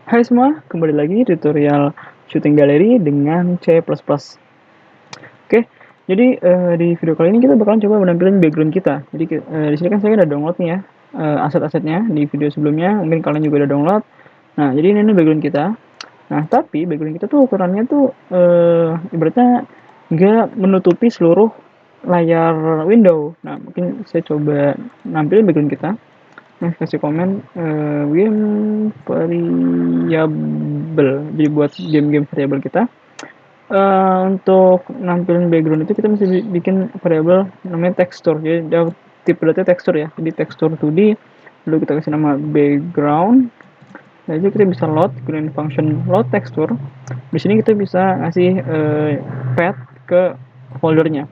Hai semua, kembali lagi di tutorial Shooting Gallery dengan C++. Oke, jadi di video kali ini kita bakalan coba menampilkan background kita. Jadi di sini kan saya udah download nih ya aset-asetnya di video sebelumnya. Mungkin kalian juga udah download. Nah, jadi ini background kita. Nah, tapi background kita tuh ukurannya tuh ibaratnya nggak menutupi seluruh layar window. Nah, mungkin saya coba nampilin background kita. Nah, kasih komen game variable, jadi buat game-game variable kita. Untuk nampilin background itu kita mesti bikin variable namanya tekstur. Jadi tipe data tekstur ya, jadi tekstur 2D, lalu kita kasih nama background. Nah, itu kita bisa load gunain function load tekstur. Di sini kita bisa ngasih path ke foldernya.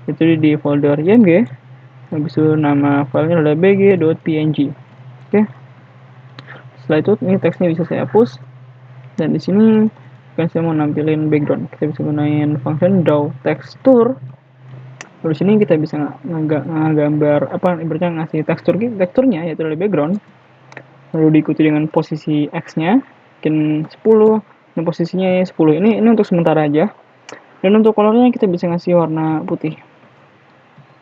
Itu di folder img, habis itu nama filenya adalah bg.png. Oke. Setelah itu ini teksnya bisa saya hapus, dan di sini kan saya mau nampilin background, kita bisa gunain function draw tekstur. Lalu sini kita bisa ngegambar apa, ibaratnya ngasih teksturnya yaitu dari background, lalu diikuti dengan posisi x-nya mungkin 10, dan posisinya 10. Ini untuk sementara aja. Dan untuk colornya kita bisa ngasih warna putih.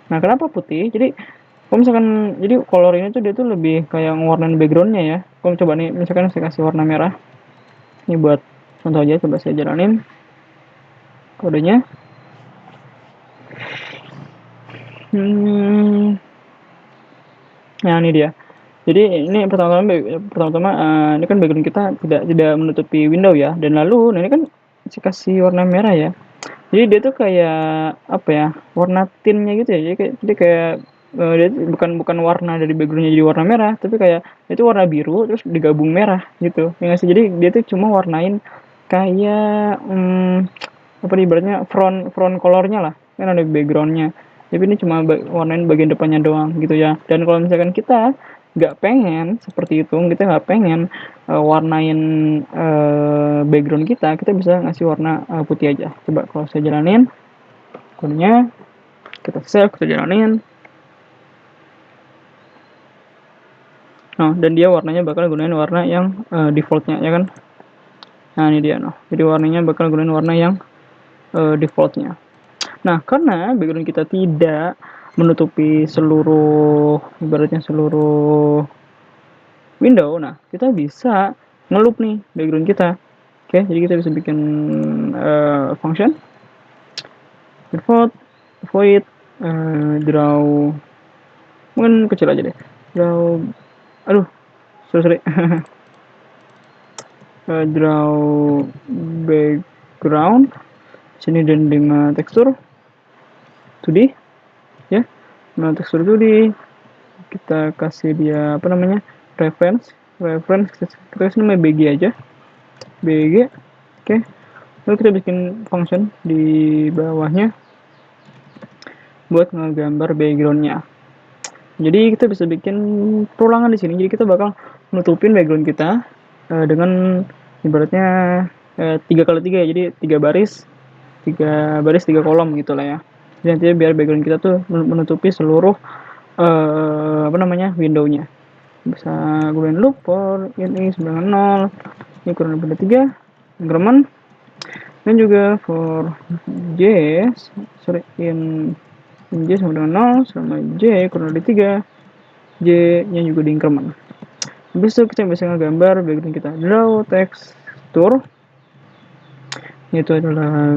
Nah, kenapa putih? Jadi kalau misalkan, jadi color ini tuh dia tuh lebih kayak ngewarnain backgroundnya ya. Kalau coba nih, misalkan saya kasih warna merah, ini buat contoh aja, coba saya jalanin kodenya. Nah, ini dia. Jadi ini pertama-tama ini kan background kita tidak menutupi window ya. Dan lalu nah ini kan saya kasih warna merah ya. Jadi dia tuh kayak apa ya? Warna tintnya gitu ya. Jadi kayak dia bukan warna dari backgroundnya jadi warna merah, tapi kayak itu warna biru terus digabung merah gitu. Ya nggak sih? Jadi dia tuh cuma warnain kayak apa nih, ibaratnya front colornya lah. Kan ada backgroundnya. Tapi ini cuma warnain bagian depannya doang gitu ya. Dan kalau misalkan kita nggak pengen seperti itu, kita nggak pengen warnain background kita bisa ngasih warna putih aja. Coba kalau saya jalanin kodenya, kita save, kita jalanin. Nah, dan dia warnanya bakal gunain warna yang defaultnya ya kan. Nah, ini dia. Nah, jadi warnanya bakal gunain warna yang defaultnya. Nah, karena background kita tidak menutupi seluruh, ibaratnya seluruh window, nah kita bisa ngeloop nih background kita. Oke, jadi kita bisa bikin function default void draw, mungkin kecil aja deh, draw, aduh sorry draw background sini, dan dengan tekstur 2D ya. Nah, tekstur 2D kita kasih dia apa namanya, reference kita kasih namanya bg aja, bg. Oke, lalu kita bikin function di bawahnya buat ngegambar backgroundnya. Jadi kita bisa bikin perulangan di sini. Jadi kita bakal nutupin background kita dengan ibaratnya 3x3 ya. Jadi 3 kolom gitu lah ya. Jadi nantinya biar background kita tuh menutupi seluruh apa namanya, windownya. Bisa gunain loop for ini 9.0, ini kurang lebih 3 increment, dan juga for j in j sama dengan 0 sama j kurang lebih 3, j nya juga di increment. Habis itu kita bisa ngegambar background kita, draw tekstur, itu adalah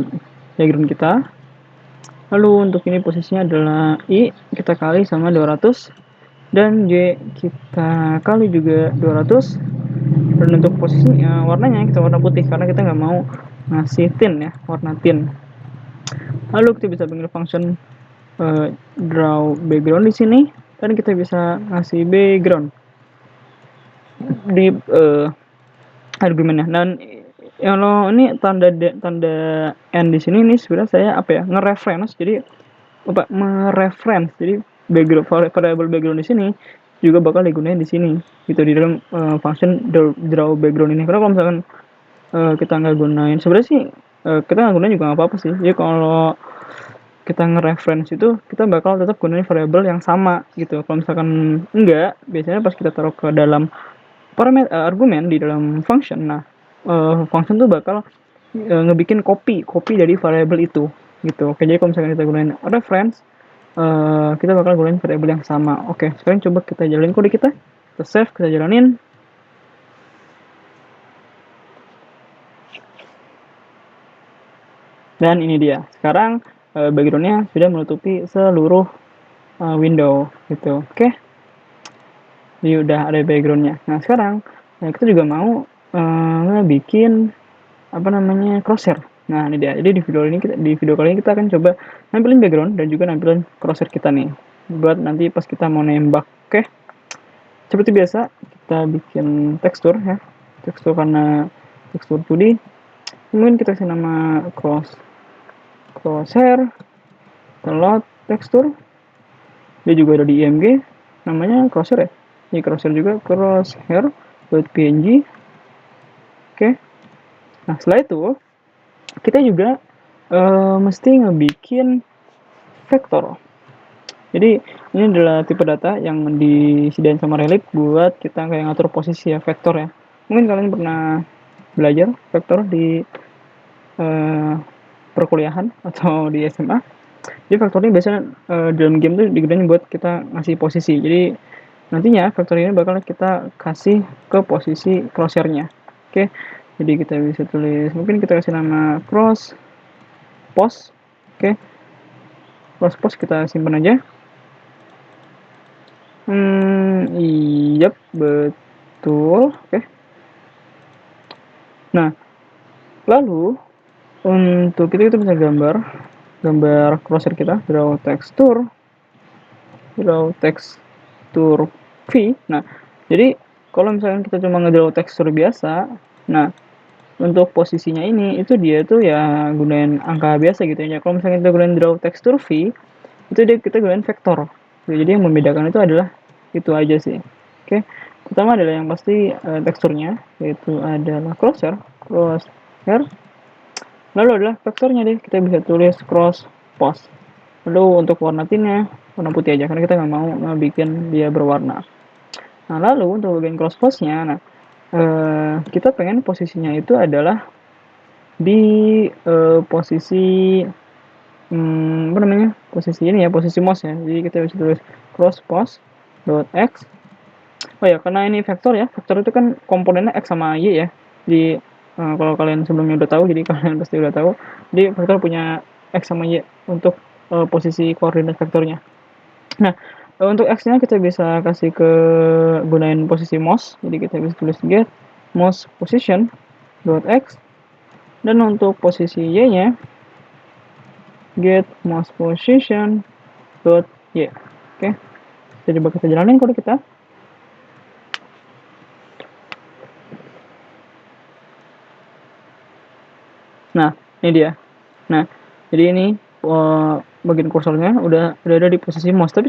background kita. Lalu untuk ini posisinya adalah i kita kali sama 200, dan j kita kali juga 200. Dan untuk posisinya warnanya kita warna putih karena kita nggak mau ngasih tint ya, warna tint. Lalu kita bisa bikin function draw background di sini, dan kita bisa ngasih background di argumennya. Dan kalau ini tanda n di sini ini sebenarnya saya apa ya, nge-reference, jadi apa, mereference, jadi background variable background di sini juga bakal digunain di sini gitu, di dalam function draw background ini. Karena kalau misalkan kita nggak gunain, sebenarnya sih kita nggak gunain juga nggak apa-apa sih. Jadi kalau kita nge-reference itu kita bakal tetap gunain variable yang sama gitu. Kalau misalkan enggak, biasanya pas kita taruh ke dalam argumen di dalam function. Nah, function tuh bakal ngebikin copy dari variabel itu gitu. Oke, jadi kalau misalkan kita gunain reference, kita bakal gunain variabel yang sama. Oke, sekarang coba kita jalanin kode kita save, kita jalanin. Dan ini dia. Sekarang backgroundnya sudah menutupi seluruh window gitu. Oke. Jadi udah ada backgroundnya. Nah sekarang kita juga mau ngebikin apa namanya crosshair. Nah ini dia. Jadi di video kali ini kita akan coba nampilin background dan juga nampilin crosshair kita nih. Buat nanti pas kita mau nembak. Oke. Seperti biasa kita bikin tekstur ya. Tekstur karena tekstur 2D. Kemudian kita kasih nama crosshair, load tekstur. Dia juga ada di IMG, namanya crosshair ya. Ini crosshair juga, crosshair.png. Oke. Nah setelah itu kita juga mesti ngebikin vektor. Jadi ini adalah tipe data yang disediain sama Relic buat kita kayak ngatur posisi ya, vektor ya. Mungkin kalian pernah belajar vektor di perkuliahan atau di SMA. Jadi vektor ini biasanya dalam game tuh digunakan buat kita ngasih posisi. Jadi nantinya vektor ini bakal kita kasih ke posisi crosshair-nya. Oke. Jadi kita bisa tulis, mungkin kita kasih nama cross post. Oke. Cross post kita simpan aja. Iya, betul. Oke. Nah, lalu untuk kita bisa gambar crosshair kita, draw texture v. Nah, jadi kalau misalkan kita cuma ngedraw tekstur biasa, nah untuk posisinya ini itu dia tuh ya gunain angka biasa gitu ya. Kalau misalkan kita gunain draw tekstur v, itu kita gunain vektor. Jadi yang membedakan itu adalah itu aja sih. Oke. Pertama adalah yang pasti teksturnya, yaitu adalah crosshair. Lalu adalah vektornya deh, kita bisa tulis cross post. Lalu untuk warna tinnya warna putih aja karena kita nggak mau bikin dia berwarna. Nah lalu untuk bagian cross postnya, nah kita pengen posisinya itu adalah di posisi apa namanya, posisi ini ya, posisi mouse ya. Jadi kita bisa tulis cross post dot x. Oh ya, karena ini vektor ya, vektor itu kan komponennya x sama y ya. Di kalau kalian sebelumnya udah tahu, jadi kalian pasti udah tahu. Jadi vektor punya x sama y untuk posisi koordinat vektornya. Nah, untuk x-nya kita bisa kasih ke gunain posisi mouse. Jadi kita bisa tulis get mouse position dot x, dan untuk posisi y-nya get mouse position dot y. Oke. Jadi coba kita jalanin kode kita. Nah, ini dia. Nah, jadi ini bagian kursornya udah ada di posisi mouse, tapi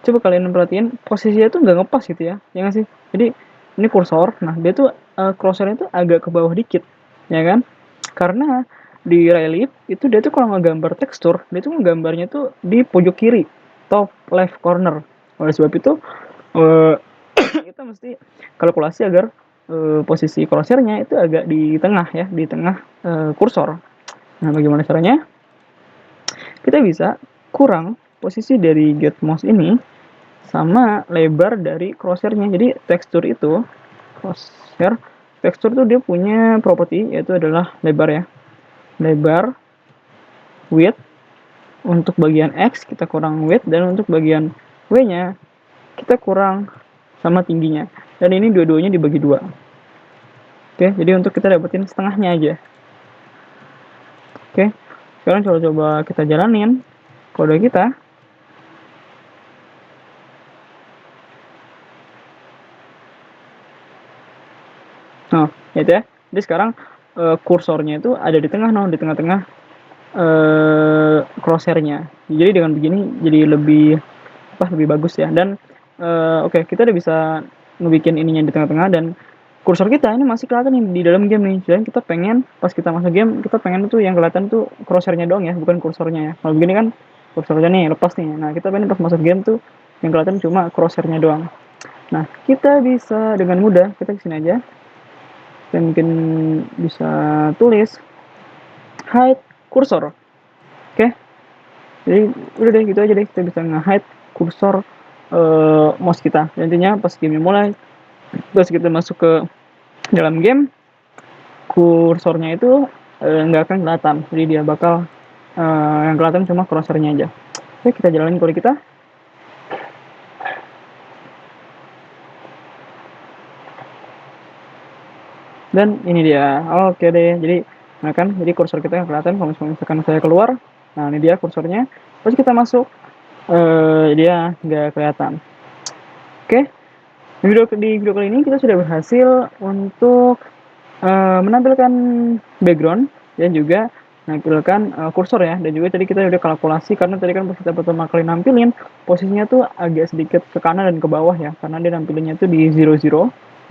coba kalian perhatiin posisinya tuh nggak ngepas gitu ya nggak sih. Jadi ini kursor, nah dia tuh kursornya tuh agak ke bawah dikit ya kan, karena di relief itu dia tuh kalau ngegambar tekstur, dia tuh ngegambarnya tuh di pojok kiri top left corner. Oleh sebab itu kita mesti kalkulasi agar posisi crosshair-nya itu agak di tengah ya, di tengah kursor. Nah, bagaimana caranya? Kita bisa kurang posisi dari get mouse ini sama lebar dari crosshair-nya. Jadi tekstur itu, crosshair, tekstur itu dia punya properti yaitu adalah lebar ya. Lebar, width, untuk bagian X kita kurang width, dan untuk bagian W-nya kita kurang sama tingginya. Dan ini dua-duanya dibagi dua. Oke, jadi untuk kita dapetin setengahnya aja. Oke, sekarang coba kita jalanin kode kita. Nah, gitu ya. Jadi sekarang kursornya itu ada di tengah, di tengah-tengah crosshair-nya. Jadi dengan begini jadi lebih bagus ya. Dan oke, kita udah bisa ngebikin ininya di tengah-tengah, dan kursor kita ini masih kelihatan nih di dalam game nih. Jadi kita pengen pas kita masuk game, kita pengen tuh yang kelihatan tuh crosshair-nya doang ya, bukan kursornya ya. Kalau begini kan kursornya nih lepas nih. Nah, kita pengen pas masuk game tuh yang kelihatan cuma crosshair-nya doang. Nah, kita bisa dengan mudah, kita kesini aja, kita mungkin bisa tulis hide cursor. Oke, jadi udah deh gitu aja deh, kita bisa nge-hide kursor mouse kita. Intinya pas game mulai, pas kita masuk ke dalam game, kursornya itu nggak akan kelihatan, jadi dia bakal yang kelihatan cuma kursornya aja. Oke, kita jalanin kode kita. Dan ini dia. Oke deh, jadi nah kan, jadi kursor kita yang kelihatan kalau misalkan saya keluar. Nah, ini dia kursornya. Terus kita masuk, dia nggak kelihatan. Oke, di video kali ini kita sudah berhasil untuk menampilkan background dan juga menampilkan kursor ya, dan juga tadi kita udah kalkulasi karena tadi kan pas kita pertama kali nampilin posisinya tuh agak sedikit ke kanan dan ke bawah ya, karena dia nampilinnya tuh di 00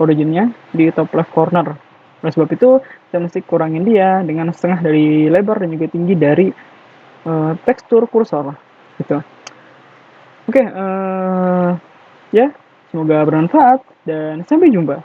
originnya di top left corner. Oleh sebab itu kita mesti kurangin dia dengan setengah dari lebar dan juga tinggi dari tekstur kursor gitu. Oke, ya semoga bermanfaat dan sampai jumpa.